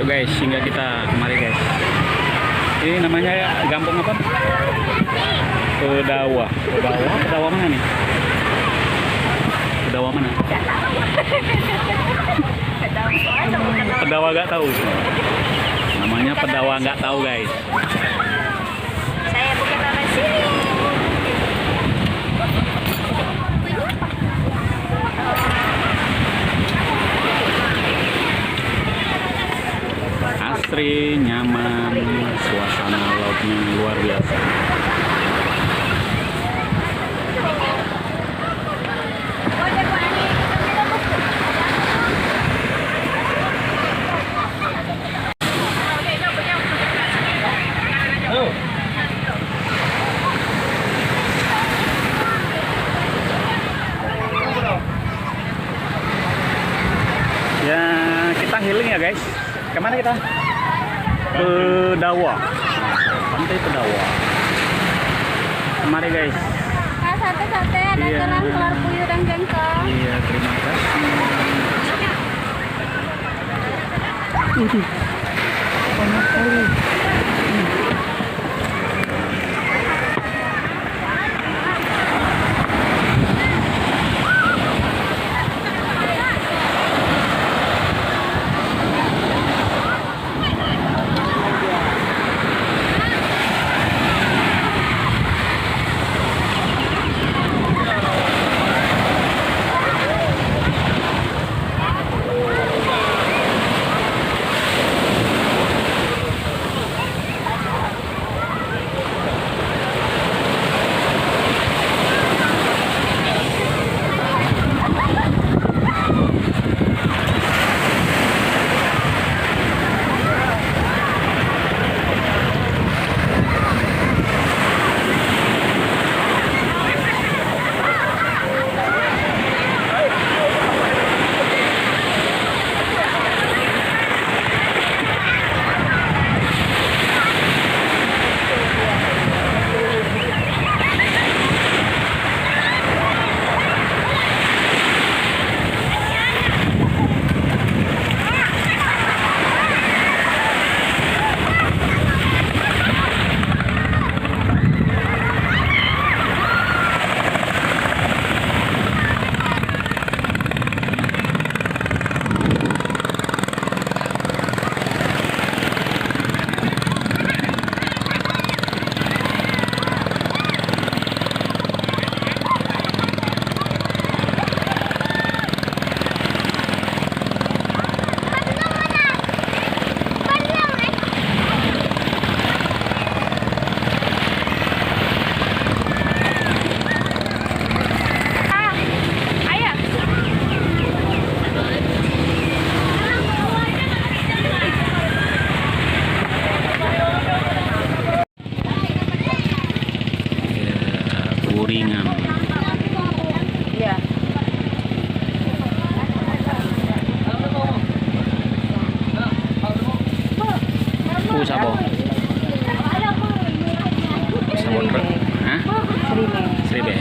Yuk guys, hingga kita kemari guys. Ini namanya kampung apa? Pedawa. Pedawa mana nih? Pedawa mana? Pedawa nggak tahu. Namanya Pedawa nggak tahu guys. Saya bukan orang sini. Asri, nyaman, suasana lautnya luar biasa. Ya, kita healing ya guys. Kemana kita? Pedawa. Pantai Pedawa. Mari guys. Sate-sate ada Iya. kerang, telur puyuh dan jengkol. Iya, terima kasih. Panas sekali. Kuringan. Iya. Sabon. Sabon. Hah? Seribe.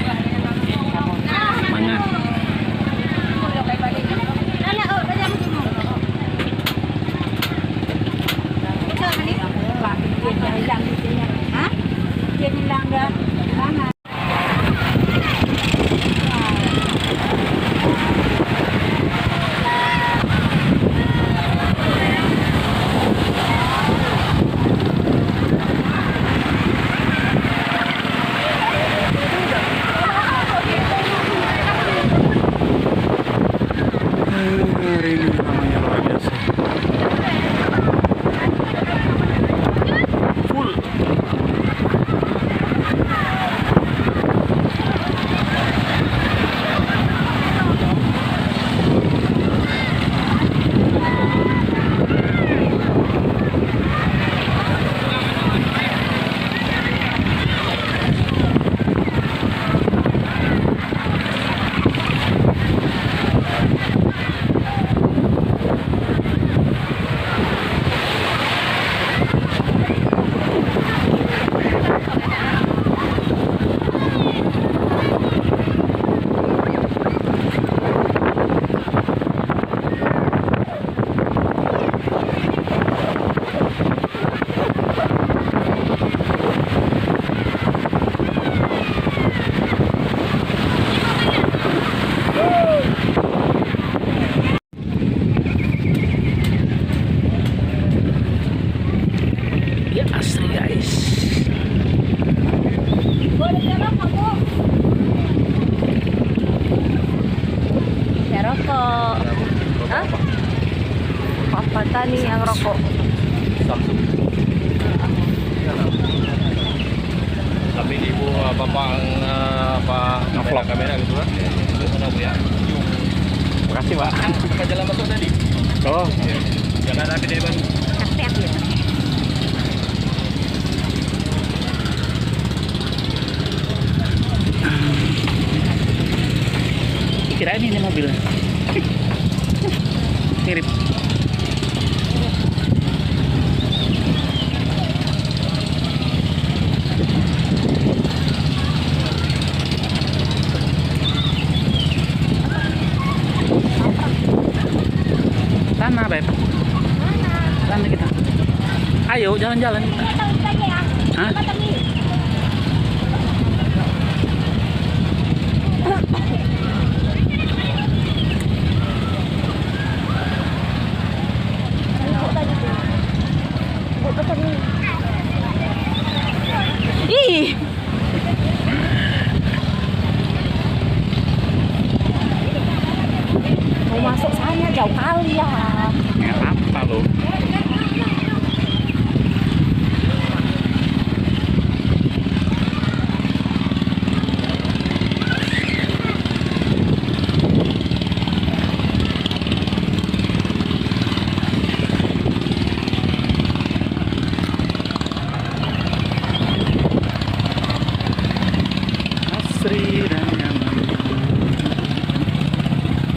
Mana? Hari ini namanya luar biasa. Full. Tani yang rokok. Samsung. Tapi ibu bapak Ngevlog. kamera gitu kan? Kenapa ya? Makasih Pak. Kita jalan masuk tadi. Oh, Jangan ada kedai baru. Kasih ya. kirain ini mobil. Mirip. Sana, Beb. Sana kita. Ayo jalan-jalan kita. Hah? Ih. Mau masuk sana jauh kali ya. Nggak apa loh. Asri dan nyaman.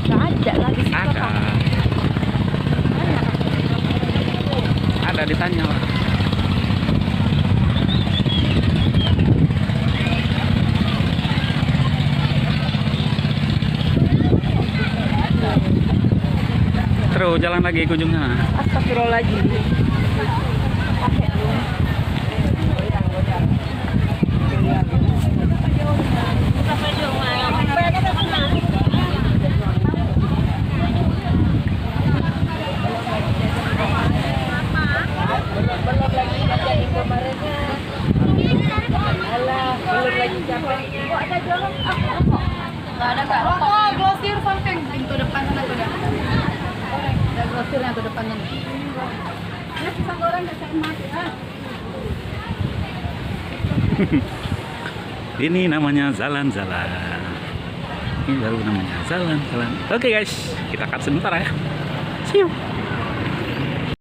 Nggak ada lagi sih. Ada. Ada ditanya lah. Terus jalan lagi ke ujung sana. Astagfirullahaladzim. Belum lagi capek. Kok ada jalan? Nggak ada kak. Oh, grosir samping pintu depan sana tuh dah. Ada grosirnya tuh depan sana. Ya pisang goreng nggak saya mati. Ini namanya jalan-jalan. Ini baru namanya jalan-jalan. Oke guys, kita cut sebentar ya. See you.